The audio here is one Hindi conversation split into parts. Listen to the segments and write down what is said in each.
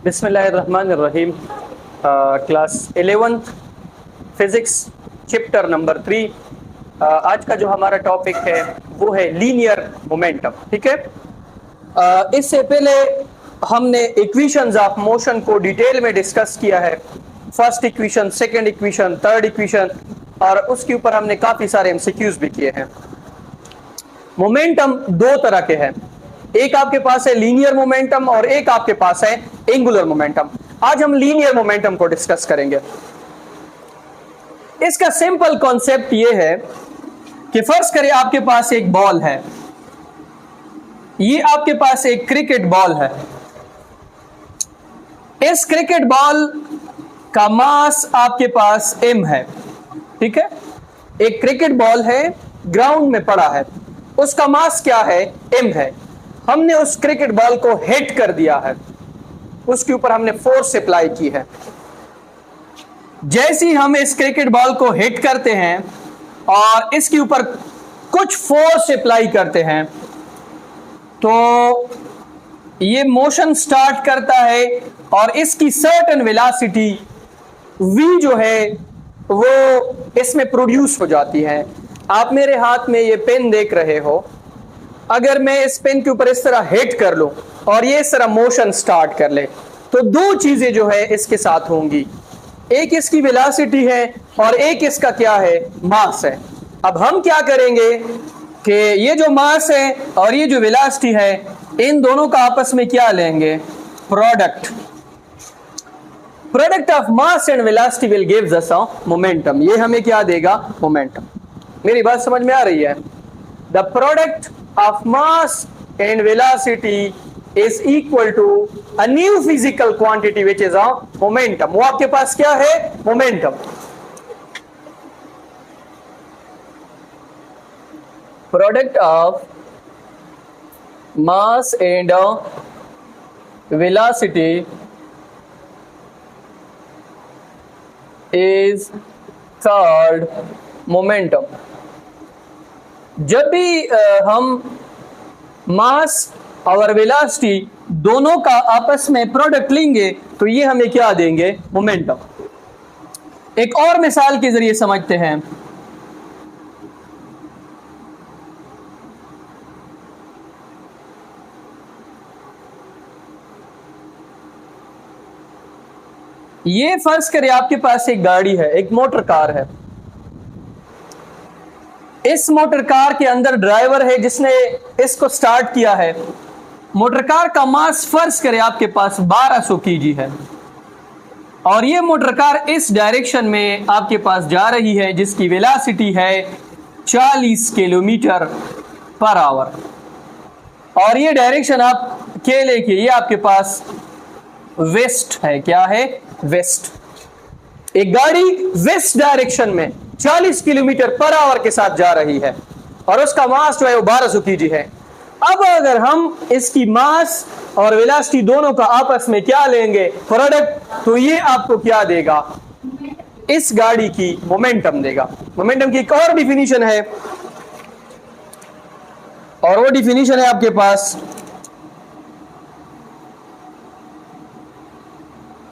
बिस्मिल्लाहिर्रहमानिर्रहीम। Class 11th physics chapter number 3। आज का जो हमारा टॉपिक है वो है लीनियर मोमेंटम। ठीक है, इससे पहले हमने इक्वेशंस ऑफ मोशन को डिटेल में डिस्कस किया है। First equation, second equation, third equation, और उसके ऊपर हमने काफी सारे एमसीक्यूज भी किए हैं। मोमेंटम दो तरह के हैं, एक आपके पास है लीनियर मोमेंटम और एक आपके पास है एंगुलर मोमेंटम। आज हम लीनियर मोमेंटम को डिस्कस करेंगे। इसका सिंपल कॉन्सेप्ट यह है कि फर्ज करें आपके पास एक बॉल है, ये आपके पास एक क्रिकेट बॉल है। इस क्रिकेट बॉल का मास आपके पास m है। ठीक है, एक क्रिकेट बॉल है, ग्राउंड में पड़ा है, उसका मास क्या है? m है। हमने उस क्रिकेट बॉल को हिट कर दिया है, उसके ऊपर हमने फोर्स अप्लाई की है। जैसे ही हम इस क्रिकेट बॉल को हिट करते हैं और इसके ऊपर कुछ फोर्स अप्लाई करते हैं तो ये मोशन स्टार्ट करता है और इसकी सर्टेन वेलोसिटी v जो है वो इसमें प्रोड्यूस हो जाती है। आप मेरे हाथ में ये पेन देख रहे हो, अगर मैं इस पेन के ऊपर इस तरह हिट कर लूं और ये इस तरह मोशन स्टार्ट कर ले तो दो चीजें जो है इसके साथ होंगी, एक इसकी वेलोसिटी है और एक इसका क्या है? मास है। अब हम क्या करेंगे कि ये जो मास है और ये जो वेलोसिटी है, इन दोनों का आपस में क्या लेंगे? Product of mass and velocity will gives us momentum. ये हमें क्या देगा? मोमेंटम। मेरी बात समझ में आ रही है? The product of mass and velocity is equal to a new physical quantity which is a momentum। वो आपके पास क्या है? momentum। product of mass and velocity is called momentum। जब भी हम मास और वेलोसिटी दोनों का आपस में प्रोडक्ट लेंगे तो ये हमें क्या देंगे? मोमेंटम। एक और मिसाल के जरिए समझते हैं। ये फर्ज करें आपके पास एक गाड़ी है, एक मोटर कार है। इस मोटर कार के अंदर ड्राइवर है जिसने इसको स्टार्ट किया है। मोटर कार का मास फर्ज करें आपके पास 1200 kg है और ये मोटर कार इस डायरेक्शन में आपके पास जा रही है जिसकी वेलोसिटी है 40 किलोमीटर पर आवर। और ये डायरेक्शन आप के लेके ये आपके पास वेस्ट है। क्या है? वेस्ट। एक गाड़ी वेस्ट डायरेक्शन में 40 किलोमीटर पर आवर के साथ जा रही है और उसका मास जो है वो 1200 kg है। अब अगर हम इसकी मास और वेलोसिटी दोनों का आपस में क्या लेंगे? प्रोडक्ट, तो ये आपको क्या देगा? इस गाड़ी की मोमेंटम देगा। मोमेंटम की एक और डिफिनीशन है और वो डिफिनीशन है आपके पास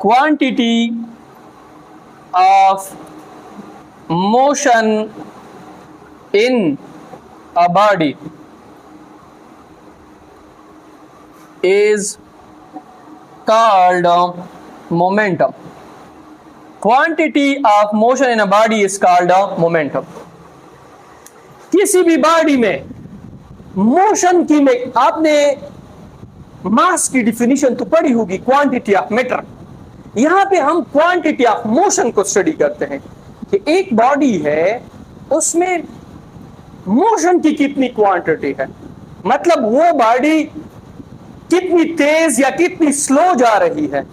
quantity of motion in a body is called momentum। quantity of motion in a body is called momentum। किसी भी बॉडी में मोशन की में आपने मास की डिफिनीशन तो पढ़ी होगी, क्वांटिटी ऑफ मैटर। यहां पे हम क्वांटिटी ऑफ मोशन को स्टडी करते हैं कि एक बॉडी है उसमें मोशन की कितनी क्वांटिटी है, मतलब वो बॉडी कितनी तेज या कितनी स्लो जा रही है।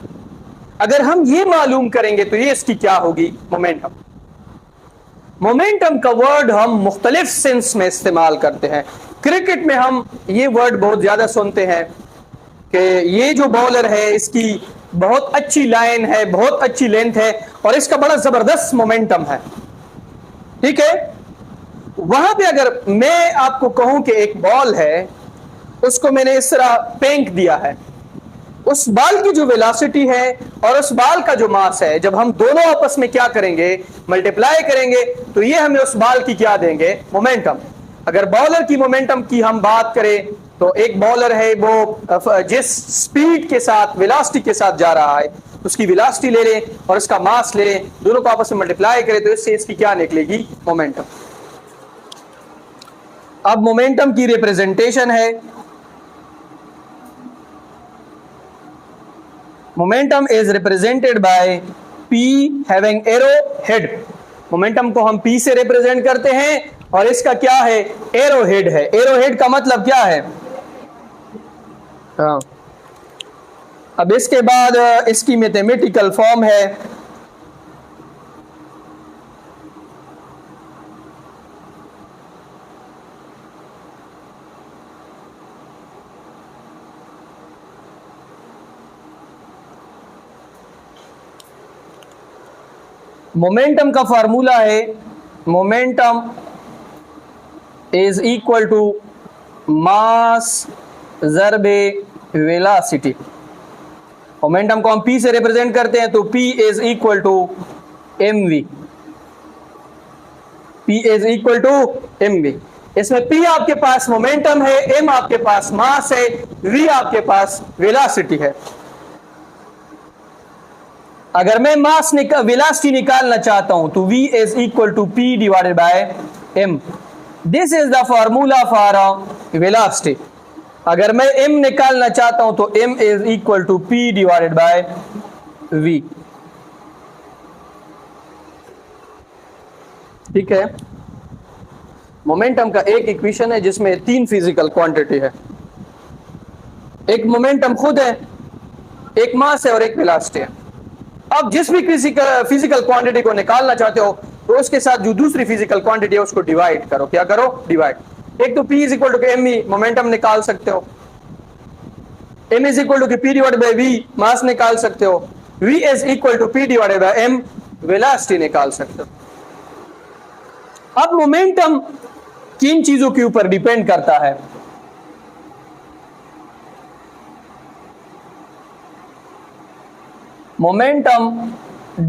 अगर हम ये मालूम करेंगे तो ये इसकी क्या होगी? मोमेंटम। मोमेंटम का वर्ड हम मुख्तलिफ सेंस में इस्तेमाल करते हैं। क्रिकेट में हम ये वर्ड बहुत ज्यादा सुनते हैं कि ये जो बॉलर है इसकी बहुत अच्छी लाइन है, बहुत अच्छी लेंथ है और इसका बड़ा जबरदस्त मोमेंटम है। ठीक है, वहां पे अगर मैं आपको कहूं कि एक बॉल है, उसको मैंने इस तरह फेंक दिया है, उस बॉल की जो वेलोसिटी है और उस बॉल का जो मास है, जब हम दोनों आपस में क्या करेंगे, मल्टीप्लाई करेंगे, तो ये हमें उस बॉल की क्या देंगे, मोमेंटम। अगर बॉलर की मोमेंटम की हम बात करें तो एक बॉलर है, वो जिस स्पीड के साथ, वेलोसिटी के साथ जा रहा है, उसकी वेलोसिटी ले लें और उसका मास ले लें, दोनों को आपस में मल्टीप्लाई करें तो इससे इसकी क्या निकलेगी, मोमेंटम। अब मोमेंटम की रिप्रेजेंटेशन है, momentum is represented by P having arrow head. Momentum को हम P से रिप्रेजेंट करते हैं और इसका क्या है, एरो हेड है। एरो हेड का मतलब क्या है, हाँ। अब इसके बाद इसकी मैथमेटिकल फॉर्म है, मोमेंटम का फार्मूला है, momentum is equal to mass ज़रबे वेलोसिटी। मोमेंटम को हम P से रिप्रेजेंट करते हैं तो P is equal to mv। P is equal to mv। इसमें P आपके पास मोमेंटम है, m आपके पास मास है, v आपके पास वेलोसिटी है। अगर मैं मास वेलोसिटी निकालना चाहता हूं तो v is equal to P divided by m। This is the formula for velocity. अगर मैं m निकालना चाहता हूं तो m is equal to P divided by v। ठीक है। मोमेंटम का एक इक्वेशन है जिसमें 3 फिजिकल क्वांटिटी है। एक मोमेंटम खुद है, एक मास है और एक वेलोसिटी है। अब जिस भी फिजिकल क्वांटिटी को निकालना चाहते हो तो उसके साथ जो दूसरी फिजिकल क्वांटिटी है उसको डिवाइड करो। क्या करो, डिवाइड। एक तो P is equal to mv momentum निकाल सकते हो, m is equal to P divided by v mass निकाल सकते हो, v is equal to P divided by m velocity निकाल सकते हो। अब मोमेंटम किन चीजों के ऊपर डिपेंड करता है, मोमेंटम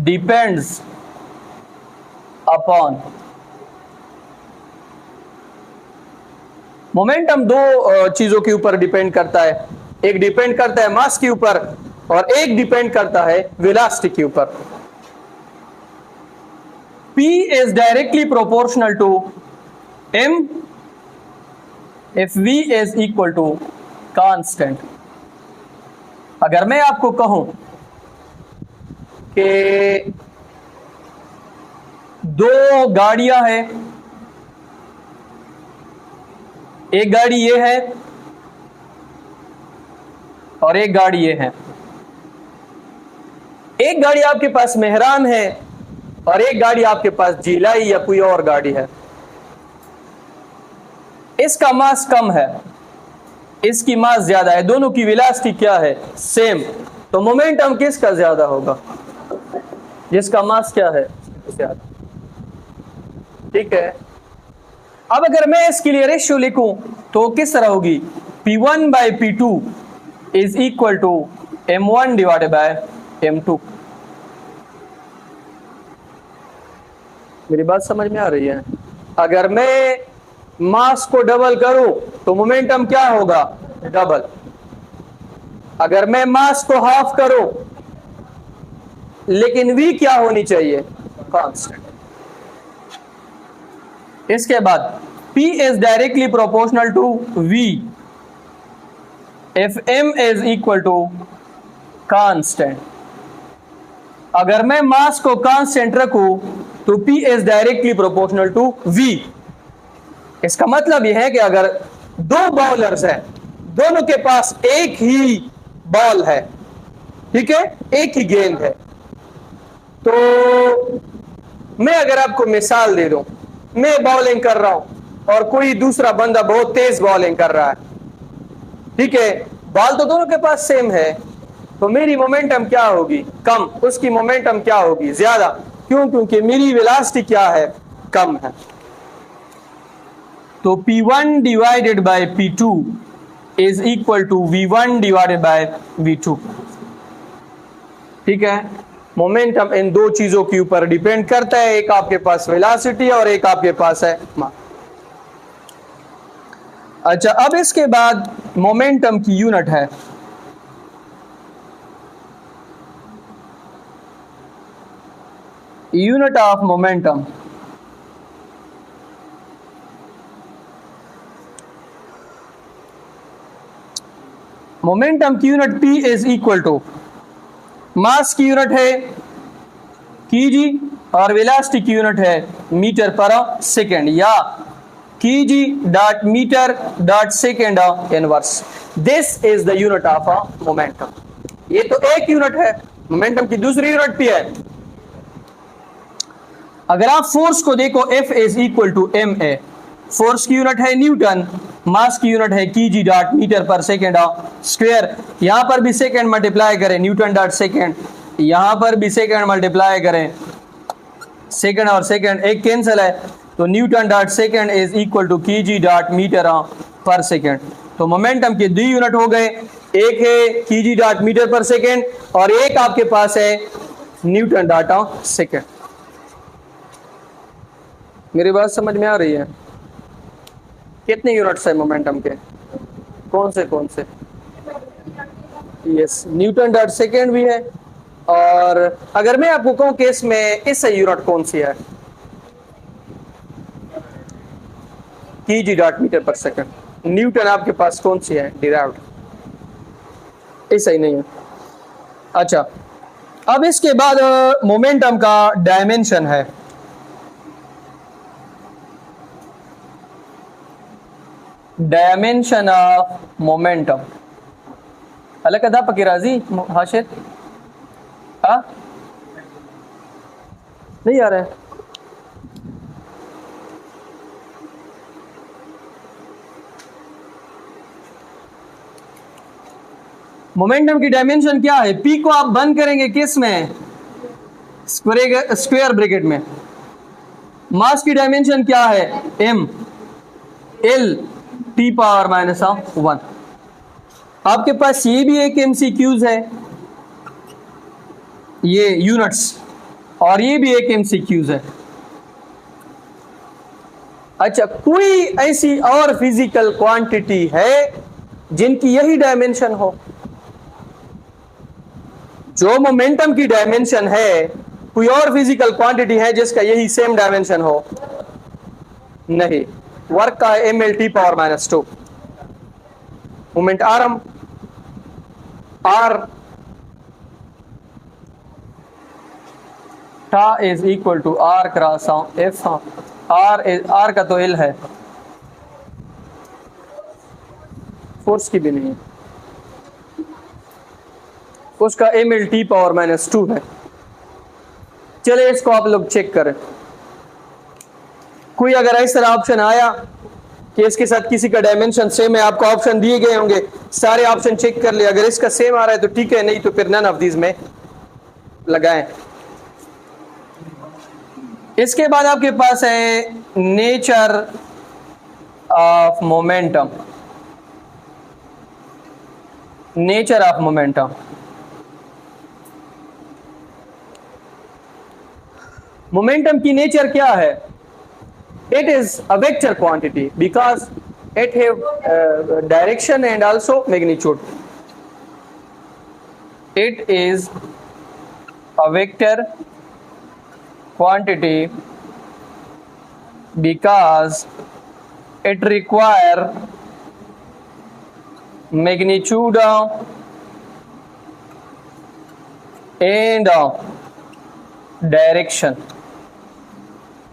डिपेंड्स अपॉन, मोमेंटम दो चीजों के ऊपर डिपेंड करता है। एक डिपेंड करता है मास के ऊपर और एक डिपेंड करता है वेलोसिटी के ऊपर। P is directly proportional to m if v is equal to constant। अगर मैं आपको कहूं कि 2 गाड़ियां हैं, एक गाड़ी ये है और एक गाड़ी ये है, एक गाड़ी आपके पास मेहरान है और एक गाड़ी आपके पास जिलाई या कोई और गाड़ी है। इसका मास कम है, इसकी मास ज्यादा है, दोनों की वेलोसिटी क्या है, सेम। तो मोमेंटम किसका ज्यादा होगा, जिसका मास क्या है, ज्यादा। ठीक है। अब अगर मैं इसके लिए रेशियो लिखूं तो किस तरह होगी, P1 by P2 is equal to M1 divided by M2। मेरी बात समझ में आ रही है? अगर मैं मास को डबल करूं तो मोमेंटम क्या होगा, डबल। अगर मैं मास को हाफ करूं लेकिन v क्या होनी चाहिए, कांस्टेंट। इसके बाद P is directly proportional to V if M is equal to constant। अगर मैं मास को कांस्टेंट रखूं तो P is directly proportional to V। इसका मतलब यह है कि अगर 2 बॉलर्स हैं, दोनों के पास एक ही बॉल है, ठीक है, एक ही गेंद है, तो मैं अगर आपको मिसाल दे दूं, मैं बॉलिंग कर रहा हूं और कोई दूसरा बंदा बहुत तेज बॉलिंग कर रहा है, ठीक है, बॉल तो दोनों के पास सेम है, तो मेरी मोमेंटम क्या होगी, कम, उसकी मोमेंटम क्या होगी, ज्यादा। क्यों? क्योंकि मेरी वेलोसिटी क्या है, कम है। तो P1 divided by P2 is equal to v1 divided by v2। ठीक है, मोमेंटम इन दो चीजों के ऊपर डिपेंड करता है, एक आपके पास वेलोसिटी और एक आपके पास है मास। अच्छा, अब इसके बाद मोमेंटम की यूनिट है यूनिट ऑफ मोमेंटम। मोमेंटम की unit p is equal to, mass की यूनिट है kg और वेलोसिटी की यूनिट है मीटर पर सेकेंड, या kg dot metre dot second inverse. This is the unit of a momentum. ये तो एक यूनिट है, मोमेंटम की दूसरी यूनिट p है। अगर आप फोर्स को देखो, F is equal to ma, force की यूनिट है न्यूटन, मास की यूनिट है kg डॉट मीटर पर सेकेंड स्क्वायर। यहां पर भी सेकेंड मल्टीप्लाई करें, न्यूटन डॉट सेकेंड, यहां पर भी सेकेंड मल्टीप्लाई करें, सेकेंड और सेकेंड एक कैंसिल है, तो newton dot second is equal to kg dot metre पर सेकेंड। तो मोमेंटम के दो यूनिट हो गए, एक है kg डॉट मीटर पर सेकेंड और एक आपके पास है न्यूटन डॉट सेकेंड। मेरी बात समझ में आ रही है? कितने यूनिट्स है मोमेंटम के, कौन से? यस, न्यूटन डॉट सेकेंड भी है। और अगर मैं आपको कहूं कि इसमें इससे यूनिट कौन सी है, kg डॉट मीटर पर सेकेंड, न्यूटन आपके पास कौन सी है डिराइव्ड? ऐसा ही नहीं है। अच्छा, अब इसके बाद मोमेंटम का डायमेंशन है। Dimension of momentum. अलग अध्यापक राजी हाशिर नहीं आ रहा है। मोमेंटम की डायमेंशन क्या है? पी को आप बंद करेंगे किस में? स्क्वायर ब्रैकेट में। मास की डायमेंशन क्या है? m l t power minus 1। आपके पास ये भी एक MCQs है, ये यूनिट्स, और ये भी एक MCQs है। अच्छा, कोई ऐसी और फिजिकल क्वांटिटी है जिनकी यही डायमेंशन हो? जो मोमेंटम की डायमेंशन है, कोई और फिजिकल क्वांटिटी है जिसका यही सेम डायमेंशन हो? नहीं। वर्क का mlt power minus 2, moment arm r टा is equal to r cross f। r का तो l है, फोर्स की भी नहीं है, उसका mlt पावर माइनस 2 है। चलिए इसको आप लोग चेक करें। कोई अगर इस तरह ऑप्शन आया कि इसके साथ किसी का डायमेंशन सेम है, आपको ऑप्शन दिए गए होंगे, सारे ऑप्शन चेक कर ले, अगर इसका सेम आ रहा है तो ठीक है, नहीं तो फिर नन ऑफ दीज में लगाएं। इसके बाद आपके पास है nature of momentum. Nature of momentum, momentum की नेचर क्या है? It is a vector quantity because it have direction and also magnitude. It is a vector quantity because it require magnitude and direction.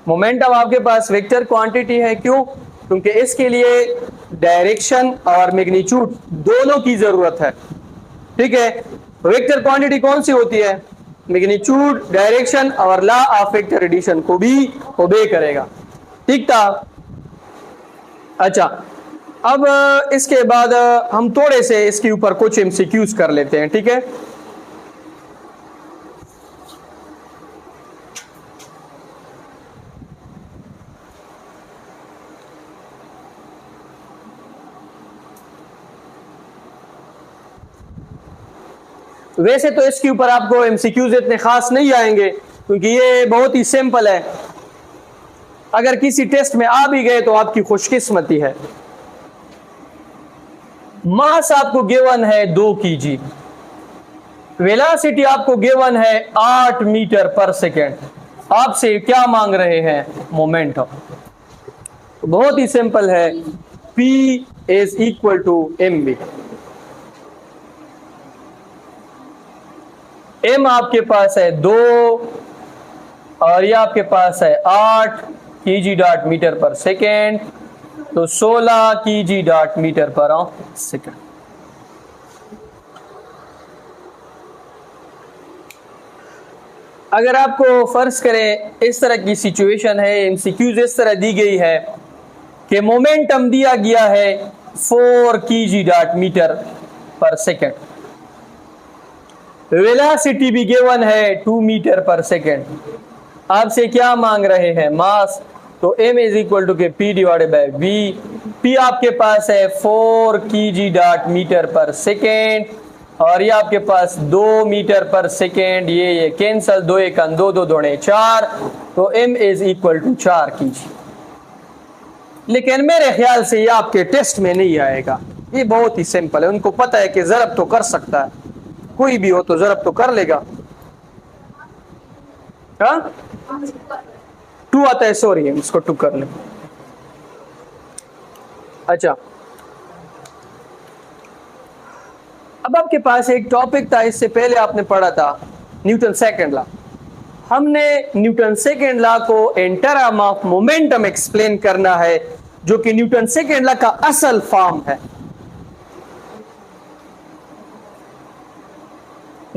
Momentum आपके पास वेक्टर क्वांटिटी है, क्यों? क्योंकि इसके लिए डायरेक्शन और मैग्नीट्यूड दोनों की जरूरत है। ठीक है, वेक्टर क्वांटिटी कौन सी होती है? मैग्नीट्यूड, डायरेक्शन और लॉ ऑफ वेक्टर एडिशन को भी ओबे करेगा। ठीक था? अच्छा, अब इसके बाद हम थोड़े से इसके ऊपर कुछ एमसीक्यूज कर लेते हैं। ठीक है, वैसे तो इसके ऊपर आपको एमसीक्यूज इतने खास नहीं आएंगे क्योंकि ये बहुत ही सिंपल है। अगर किसी टेस्ट में आ भी गए तो आपकी खुशकिस्मती है। मास आपको गिवन है 2 kg, वेलोसिटी आपको गिवन है 8 मीटर पर सेकेंड। आपसे क्या मांग रहे हैं? मोमेंटम। तो बहुत ही सिंपल है, P is equal to mv। m आपके पास है 2 और ये आपके पास है 8 kg डॉट मीटर पर सेकेंड, तो 16 kg डॉट मीटर पर सेकेंड। अगर आपको फर्ज करें इस तरह की सिचुएशन है, एमसीक्यूज इस तरह दी गई है कि मोमेंटम दिया गया है 4 kg डॉट मीटर पर सेकेंड, वेलोसिटी भी गिवन है 2 मीटर पर सेकेंड। आपसे क्या मांग रहे हैं? मास। तो m इज इक्वल टू के P divided by V। P आपके पास है 4 kg डॉट मीटर पर सेकेंड और ये आपके पास 2 मीटर पर सेकेंड। ये कैंसल, 2 1 2 2 2 4, तो m is equal to 4 kg। लेकिन मेरे ख्याल से ये आपके टेस्ट में नहीं आएगा। ये बहुत ही सिंपल है, उनको पता है कि ज़रब तो कर सकता है, कोई भी हो तो ज़रब तो कर लेगा। हाँ, 2 आता है, सॉरी इसको 2 कर लें। अच्छा, अब आपके पास एक टॉपिक था, इससे पहले आपने पढ़ा था न्यूटन सेकंड लॉ। हमने न्यूटन सेकंड लॉ को in term of momentum explain करना है, जो कि न्यूटन सेकंड लॉ का असल फॉर्म है।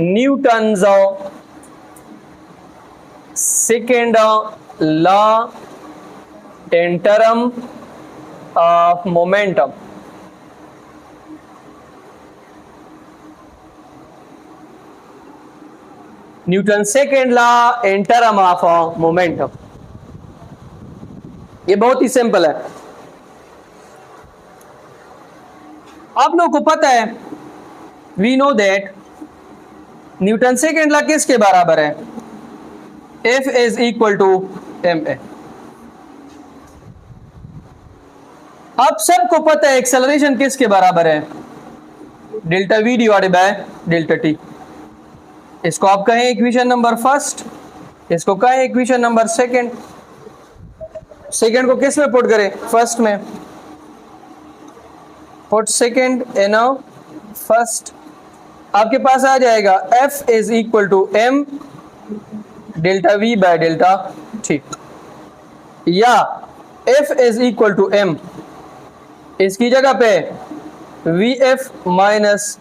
Newton's second law in term of momentum. Newton second law in term of momentum. ये बहुत ही सिंपल है। आप लोगों को पता है, we know that Newton second law किसके बराबर है? F is equal to ma। आप सबको पता है एक्सेलरेशन किसके बराबर है? Delta v divided by delta t। इसको आप कहें इक्वेशन नंबर फर्स्ट, इसको कहें इक्वेशन नंबर सेकंड। सेकंड को किस में पुट करें? फर्स्ट में। Put second in first. आपके पास आ जाएगा F is equal to m delta v by delta t, या F is equal to m, इसकी जगह पे vf minus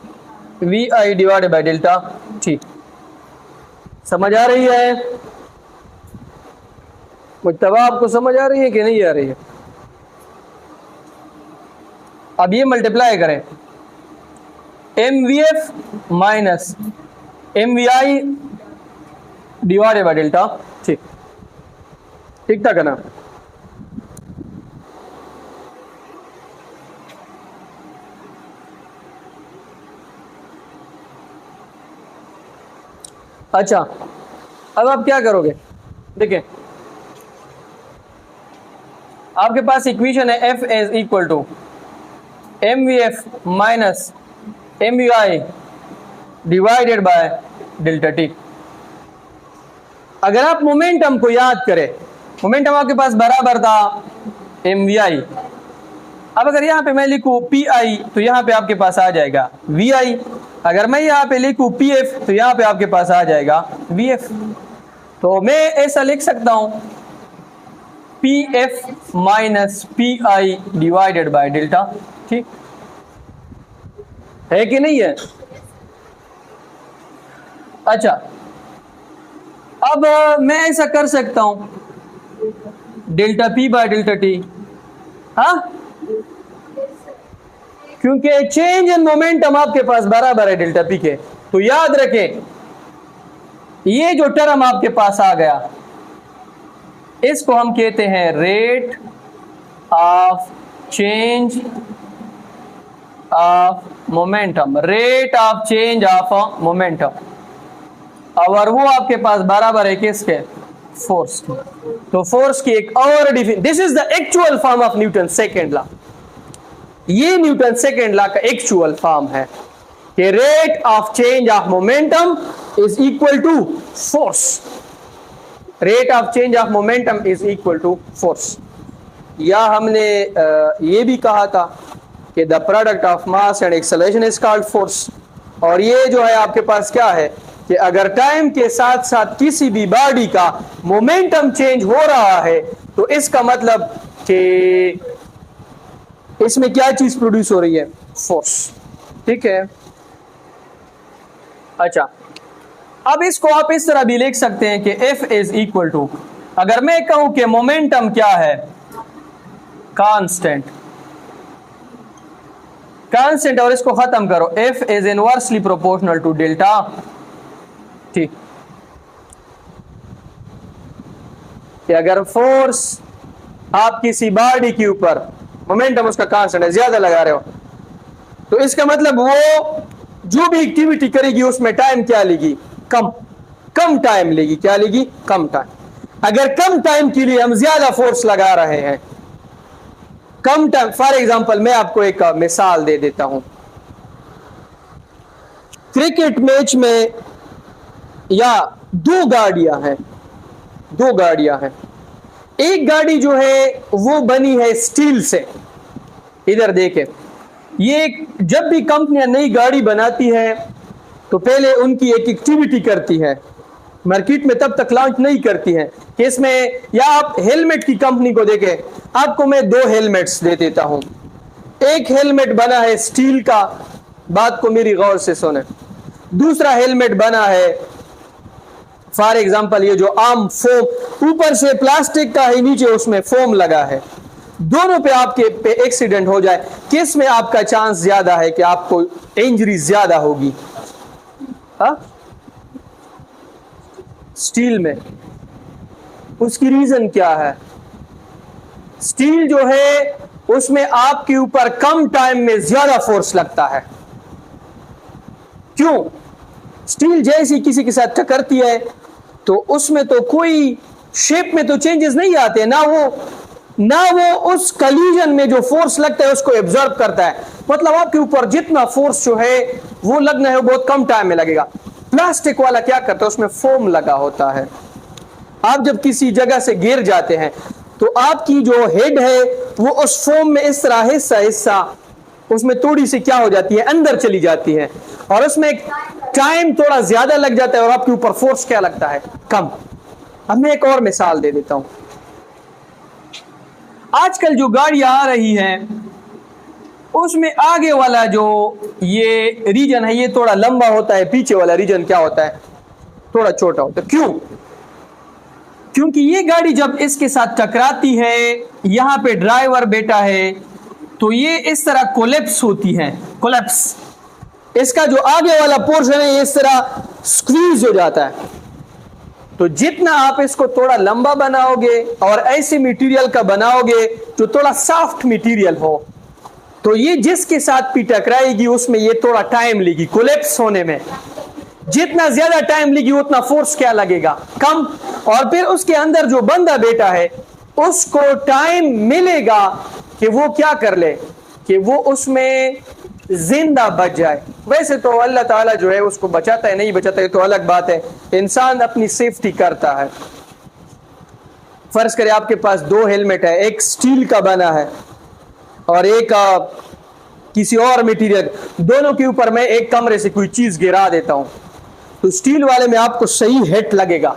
vi divided by delta t। समझ आ रही है? मुझतबा आपको समझ आ रही है कि नहीं आ रही है? अब ये मल्टीप्लाई करें, mvf minus mvi divided by delta t। ठीक था ना? अच्छा, अब आप क्या करोगे? देखिए, आपके पास इक्वेशन है F is equal to mvf minus mvi divided by delta t। अगर आप मोमेंटम को याद करें, मोमेंटम आपके पास बराबर था mvi। अब अगर यहाँ पे मैं लिखूं pi तो यहाँ पे आपके पास आ जाएगा vi। अगर मैं यहाँ पे लिखूं pf तो यहाँ पे आपके पास आ जाएगा vf। तो मैं ऐसा लिख सकता हूं pf minus pi divided by delta. ठीक है कि नहीं है? अच्छा, अब मैं ऐसा कर सकता हूं delta p by delta t। हाँ, क्योंकि चेंज इन मोमेंटम आपके पास बराबर है डेल्टा p के। तो याद रखें, ये जो टर्म आपके पास आ गया, इसको हम कहते हैं rate of change of momentum, rate of change of momentum, और वो आपके पास बराबर है किसके, फोर्स की। तो फोर्स की एक और definition, this is the actual form of Newton second law. ये न्यूटन सेकेंड लॉ का एक्चुअल फॉर्म है कि rate of change of momentum is equal to force, rate of change of momentum is equal to force. या हमने ये भी कहा था कि the product of mass and acceleration is called force. और ये जो है आपके पास क्या है कि अगर टाइम के साथ साथ किसी भी बॉडी का मोमेंटम चेंज हो रहा है तो इसका मतलब कि इसमें क्या चीज प्रोड्यूस हो रही है, फोर्स। ठीक है, अच्छा, अब इसको आप इस तरह भी लिख सकते हैं कि F इज इक्वल टू, अगर मैं कहूं कि मोमेंटम क्या है, कांस्टेंट, कांस्टेंट, और इसको खत्म करो, F is inversely proportional to delta T। कि अगर फोर्स आप किसी बॉडी के ऊपर, मोमेंटम उसका कांस्टेंट है, ज्यादा लगा रहे हो, तो इसका मतलब वो जो भी एक्टिविटी करेगी उसमें टाइम क्या लेगी, कम टाइम लेगी। क्या लेगी, कम टाइम। अगर कम टाइम के लिए हम ज्यादा फोर्स लगा रहे हैं, कम टाइम, फॉर एग्जांपल मैं आपको एक मिसाल दे देता हूं, क्रिकेट मैच में या दो गाड़ियां हैं, एक गाड़ी जो है वो बनी है स्टील से। इधर देखें, ये जब भी कंपनियां नई गाड़ी बनाती है तो पहले उनकी एक एक्टिविटी करती है, मार्केट में तब तक लॉन्च नहीं करती है कि इसमें, या आप हेलमेट की कंपनी को देखें, आपको मैं दो हेलमेट्स दे देता हूं। एक हेलमेट बना है स्टील का, बात को मेरी गौर से सुने, दूसरा हेलमेट बना है फॉर एग्जांपल ये जो आम फोम, ऊपर से प्लास्टिक का है, नीचे उसमें फोम लगा है। दोनों पे आपके पे एक्सीडेंट हो जाए, किस में आपका चांस ज्यादा है कि आपको इंजरी ज्यादा होगी, हा? स्टील में। उसकी रीजन क्या है, स्टील जो है उसमें आपके ऊपर कम टाइम में ज्यादा फोर्स लगता है। क्यों, स्टील जैसी किसी के साथ टकरती है तो उसमें तो कोई शेप में तो चेंजेस नहीं आते, ना वो उस कलीजन में जो फोर्स लगता है उसको एब्जॉर्ब करता है। मतलब आपके ऊपर जितना फोर्स जो है वो लगना है वो बहुत कम टाइम में लगेगा। प्लास्टिक वाला क्या करता है, उसमें फोम लगा होता है। आप जब किसी जगह से गिर जाते हैं तो आपकी जो हेड है वो उस फोम में इस तरह हिस्सा उसमें थोड़ी सी क्या हो जाती है, अंदर चली जाती है, और उसमें टाइम थोड़ा ज्यादा लग जाता है और आपके ऊपर फोर्स क्या लगता है, कम। अब मैं एक और मिसाल दे देता हूं। आजकल जो गाड़ियां आ रही हैं उसमें आगे वाला जो ये रीजन है ये थोड़ा लंबा होता है, पीछे वाला रीजन क्या होता है, थोड़ा छोटा होता है। क्यों, क्योंकि ये गाड़ी जब इसके साथ टकराती है, यहां पे ड्राइवर बैठा है, तो ये इस तरह कोलैप्स होती है, कोलैप्स। इसका जो आगे वाला पोर्शन है इस तरह स्क्वीज हो जाता है। तो जितना आप इसको थोड़ा लंबा बनाओगे और ऐसे मटेरियल का बनाओगे जो थोड़ा सॉफ्ट मटेरियल हो, तो ये जिसके साथ भी टकराएगी उसमें ये थोड़ा टाइम लेगी कोलैप्स होने में। जितना ज्यादा टाइम लेगी उतना फोर्स क्या लगेगा, कम। और फिर उसके अंदर जो बंदा बैठा है उसको टाइम मिलेगा कि वो क्या कर ले, कि वो उसमें जिंदा बच जाए। वैसे तो अल्लाह ताला जो है उसको बचाता है, नहीं बचाता है तो अलग बात है, इंसान अपनी सेफ्टी करता है। फर्ज करें आपके पास दो हेलमेट है, एक स्टील का बना है और एक किसी और मटेरियल, दोनों के ऊपर मैं एक कमरे से कोई चीज गिरा देता हूं तो स्टील वाले में आपको सही हिट लगेगा,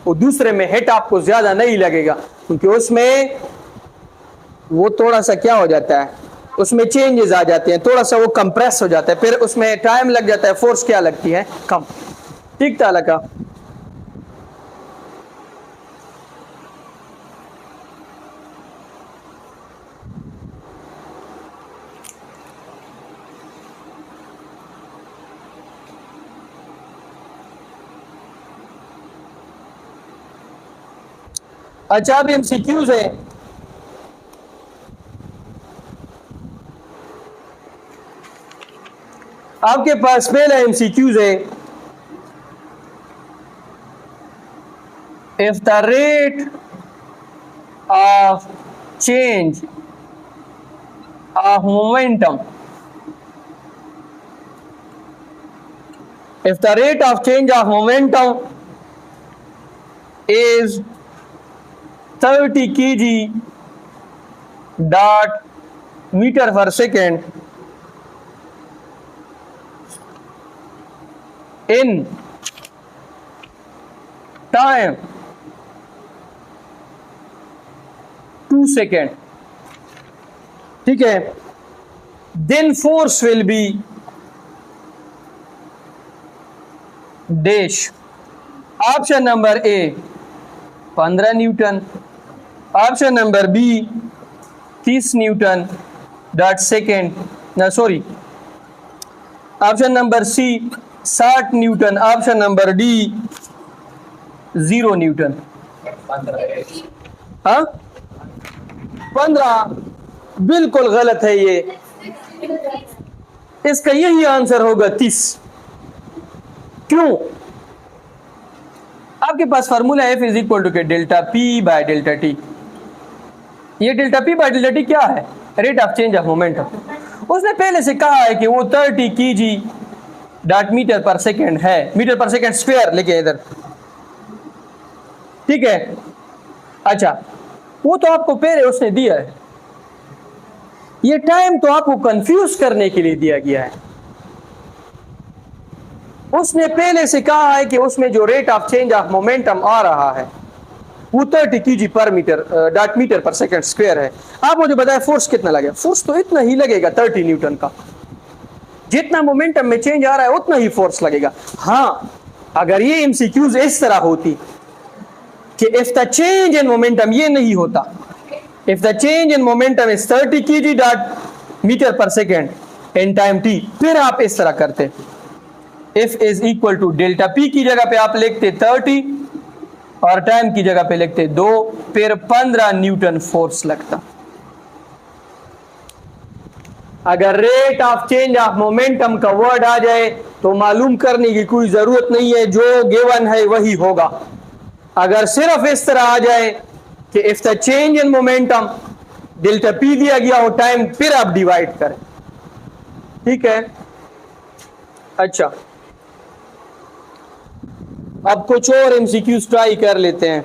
वो दूसरे में हिट आपको ज्यादा नहीं लगेगा, क्योंकि उसमें वो थोड़ा सा क्या हो जाता है, उसमें चेंजेस आ जाते हैं, थोड़ा सा वो कंप्रेस हो जाता है, फिर उसमें टाइम लग जाता है, फोर्स क्या लगती है, कम। ठीक था लगा। अच्छा, अब एमसीक्यूज है। आपके पास पहला एमसीक्यूज है, if the rate of change of momentum, if the rate of change of momentum is 30 kg dot meter per second in time 2 seconds, ठीक है, then force will be dash. Option number A 15 newton, option number B 30 newton dot second, ना sorry, option number C 60 newton, option number D 0 newton. हाँ 15 बिल्कुल गलत है ये, इसका यही आंसर होगा 30। क्यों? आपके पास formula F is equal to के delta P by delta T। ये delta P by delta T क्या है? Rate of change of momentum. उसने पहले से कहा है कि वो 30 kg डॉट मीटर पर सेकेंड है, मीटर पर सेकेंड स्क्वायर लेके इधर, ठीक है। अच्छा, वो तो आपको पहले उसने दिया है, ये टाइम तो आपको कंफ्यूज करने के लिए दिया गया है। उसने पहले से कहा है कि उसमें जो rate of change of momentum आ रहा है वो 30 kg पर मीटर डॉट मीटर पर सेकंड स्क्वायर है। आप मुझे बताएं फोर्स कितना लगेगा? फोर्स तो इतना ही लगेगा 30 न्यूटन का, जितना मोमेंटम में चेंज आ रहा है उतना ही फोर्स लगेगा। हाँ, अगर ये एमसीक्यूज इस तरह होती कि if the change in momentum, ये नहीं होता, if the change in momentum is 30 kg dot metre पर सेकेंड इन टाइम t, फिर आप इस तरह करते, F is equal to delta P की जगह पे आप लिखते 30 और टाइम की जगह पे लिखते 2, फिर 15 न्यूटन फोर्स लगता। अगर rate of change of momentum का वर्ड आ जाए तो मालूम करने की कोई जरूरत नहीं है, जो गिवन है वही होगा। अगर सिर्फ इस तरह आ जाए कि if the change in momentum delta P दिया गया हो टाइम, फिर आप डिवाइड करें, ठीक है। अच्छा, अब कुछ और एमसीक्यूज ट्राई कर लेते हैं।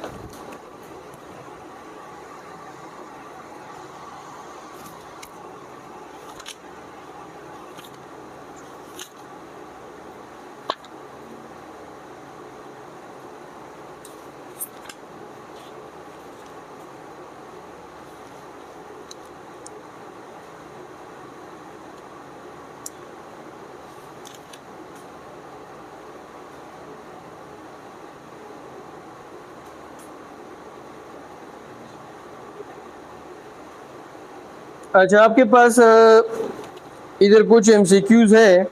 अच्छा, आपके पास इधर कुछ एमसीक्यूज है,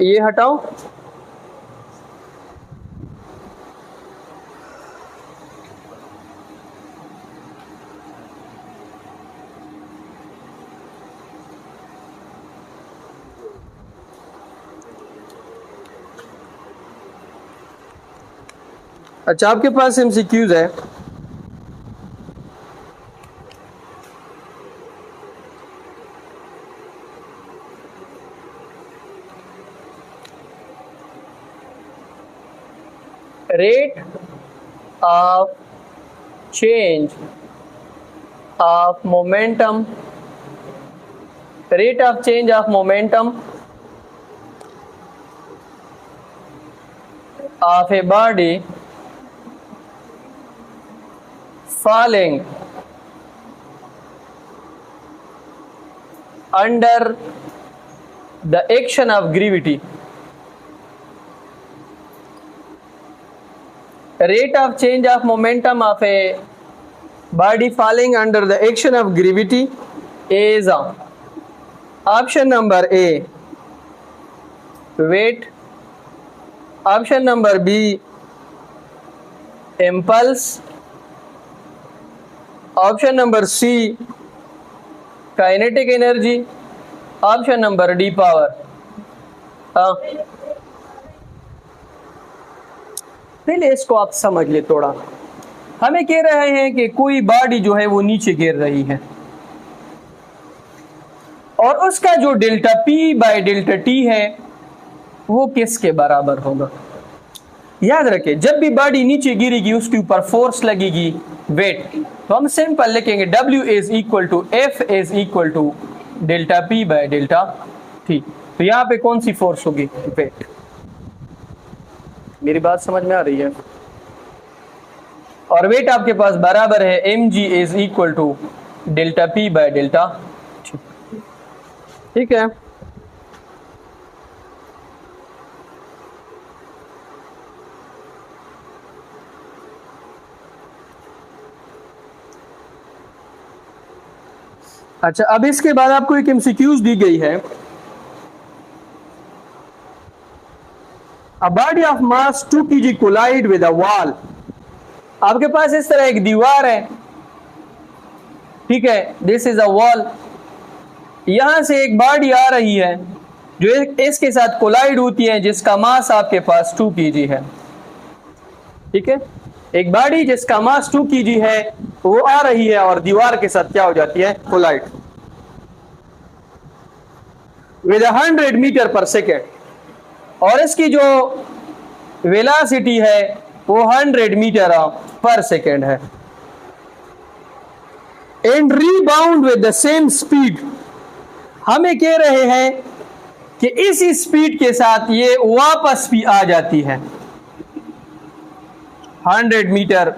ये हटाओ। अच्छा, आपके पास एमसीक्यूज है, rate of change of momentum, rate of change of momentum of a body falling under the action of gravity. Rate of change of momentum of a body falling under the action of gravity is option number A weight, option number B impulse, option number C kinetic energy, option number D power. पहले इसको आप समझ ले थोड़ा। हमें कह रहे हैं कि कोई बॉडी जो है वो नीचे गिर रही है और उसका जो delta P by delta T है वो किसके बराबर होगा। याद रखें, जब भी बॉडी नीचे गिरेगी उसके ऊपर फोर्स लगेगी, वेट। तो हम सिंपल लिखेंगे W is equal to F is equal to delta P by delta T. तो यहाँ पे कौन सी फोर्स होगी, वेट। मेरी बात समझ में आ रही है। और वेट आपके पास बराबर है mg is equal to delta P by delta T. ठीक है, अच्छा। अब इसके बाद आपको एक एमसीक्यूज दी गई है। A body of mass 2 kg collide with a wall. आपके पास इस तरह एक दीवार है, ठीक है, दिस इज अ वॉल। यहां से एक बॉडी आ रही है जो इसके साथ कोलाइड होती है, जिसका मास आपके पास 2 kg है। ठीक है, एक बॉडी जिसका मास 2 kg है वो आ रही है और दीवार के साथ क्या हो जाती है, कोलाइड विद 100 मीटर पर सेकेंड। और इसकी जो वेलोसिटी है वो 100 मीटर पर सेकेंड है। And rebound with the same speed. हमें कह रहे हैं कि इसी स्पीड के साथ ये वापस भी आ जाती है 100 मीटर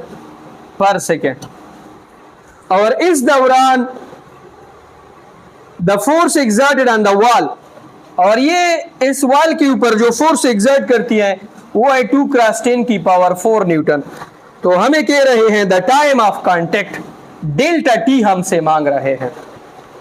पर सेकेंड। और इस दौरान the force exerted on the wall, और ये इस वॉल के ऊपर जो फोर्स एक्सर्ट करती है वो है 2 × 10 की पावर 4 न्यूटन। तो हमें कह रहे हैं the time of contact, delta T हमसे मांग रहे हैं।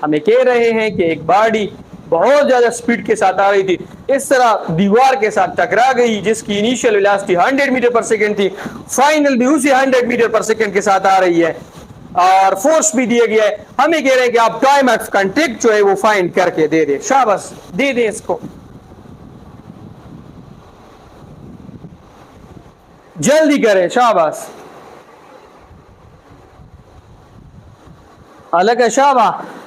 हमें कह रहे हैं कि एक बॉडी बहुत ज्यादा स्पीड के साथ आ रही थी, इस तरह दीवार के साथ टकरा गई, जिसकी इनिशियल वेलोसिटी 100 मीटर पर सेकेंड थी, फाइनल भी उसी 100 मीटर पर सेकेंड के साथ आ रही है और फोर्स भी दिया गया है। हमें कह रहे हैं कि आप टाइम ऑफ कांटेक्ट जो है वो फाइंड करके दे दे। शाबाश, दे दे इसको, जल्दी करें, शाबाश। अलग है, शाबाश।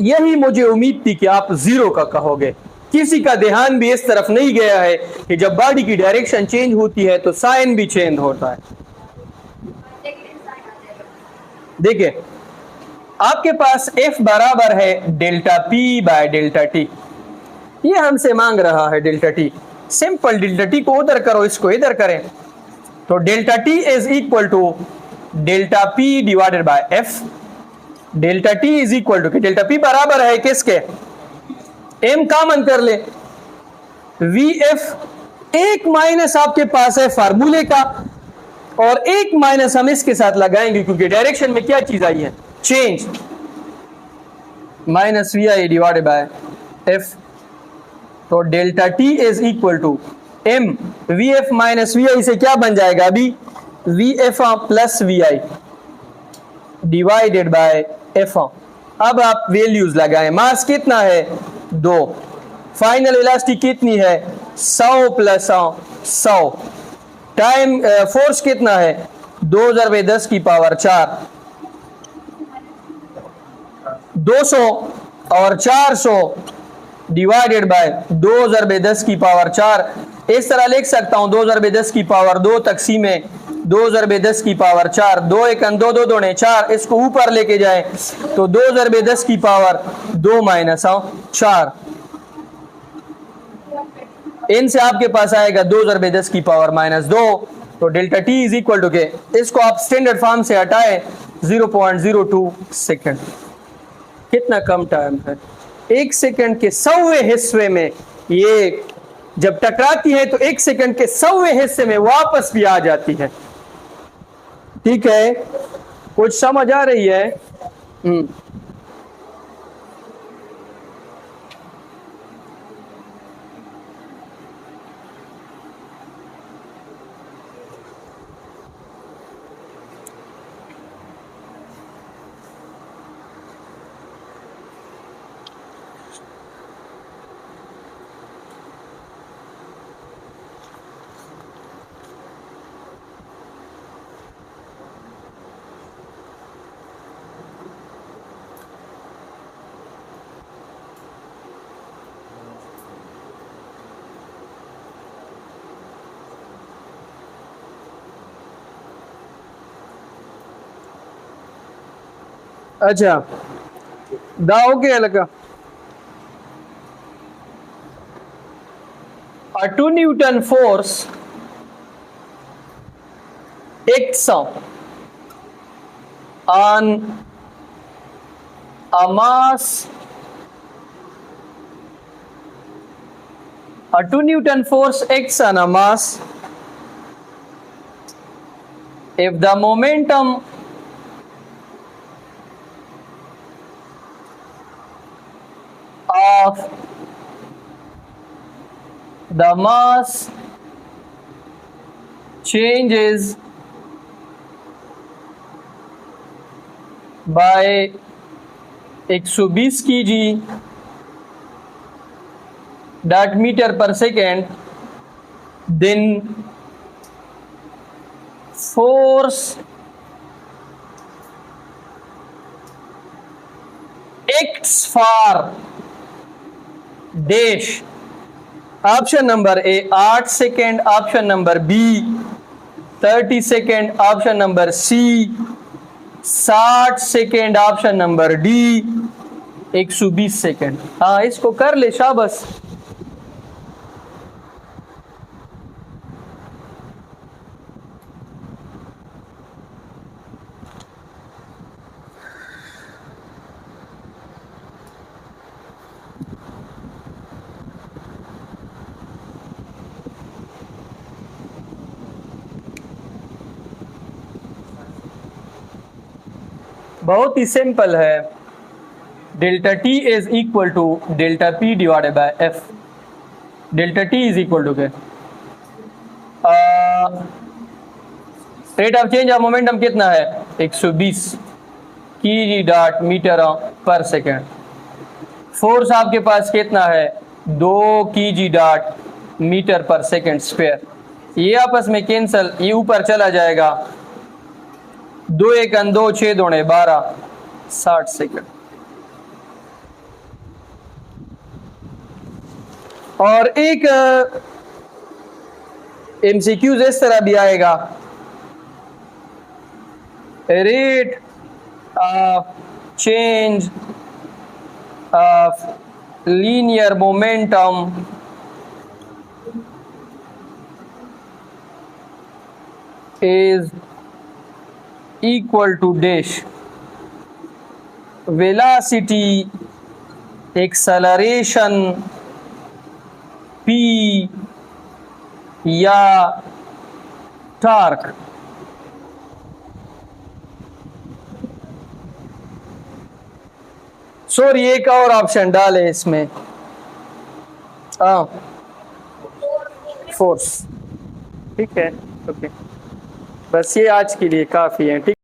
यही मुझे उम्मीद थी कि आप 0 का कहोगे। किसी का ध्यान भी इस तरफ नहीं गया है कि जब बॉडी की डायरेक्शन चेंज होती है तो साइन भी चेंज होता है। देखिए, आपके पास F बराबर है delta P by delta T। ये हमसे मांग रहा है delta T। Simple, delta T को उधर करो, इसको इधर करें, तो delta T is equal to delta P divided by F। Delta T is equal to, delta P बराबर है किसके, M कॉमन कर ले, VF। एक माइनस आपके पास है फार्मूले का और एक माइनस हम इसके साथ लगाएंगे क्योंकि डायरेक्शन में क्या चीज आई है, change, minus VI divided by F। तो delta T is equal to M VF minus VI से क्या बन जाएगा अभी, VF plus VI divided by F। अब आप वैल्यूज लगाएं, मास कितना है 2, फाइनल वेलोसिटी कितनी है 100 प्लस 100, टाइम फोर्स कितना है 2000/10 की पावर 4, 200 और 400 डिवाइडेड बाय 2000/10 की पावर 4। इस तरह लिख सकता हूं 2000/10 की पावर 2 तकसीम में 2000/10 की पावर 4, 2 1 2 2 2 4, इसको ऊपर लेके जाए तो 2000/10 की पावर 2 माइनस 4, इनसे आपके पास आएगा 2000/10 की पावर -2। तो delta T is equal to के, इसको आप स्टैंडर्ड फॉर्म से हटाए 0.02 सेकेंड। कितना कम टाइम है, 1 सेकेंड के 100वें हिस्से में ये जब टकराती है तो 1 सेकेंड के 100वें हिस्से में वापस भी आ जाती है। ठीक है, कुछ समझ आ रही है? हम्म, अच्छा दाओ के लगा a 2 Newton force acts on a mass. A 2 Newton force acts on a mass if the momentum of the mass changes by 120 kg that meter per second, then force acts for dash. Option number A 8 second, option number B 30 second, option number C 60 second, option number D 120 second. हाँ इसको कर ले शाबाश। बहुत ही सिंपल है। Delta T is equal to delta P divided by F. Delta T is equal to क्या? Rate of change of momentum कितना है? 120 की डॉट मीटर पर सेकेंड। फोर्स आपके पास कितना है? 2 की डॉट मीटर पर सेकेंड स्क्वायर। ये आपस में कैंसल, ये ऊपर चला जाएगा। 2 1 2 6 2 12 60 सेकेंड। और एक एमसीक्यूज इस तरह भी आएगा, rate of change of linear momentum is equal to dash velocity acceleration p या टॉर्क। सॉरी एक और ऑप्शन डाले इसमें, फोर्स। ठीक है, ओके, बस ये आज के लिए काफी है। ठीक।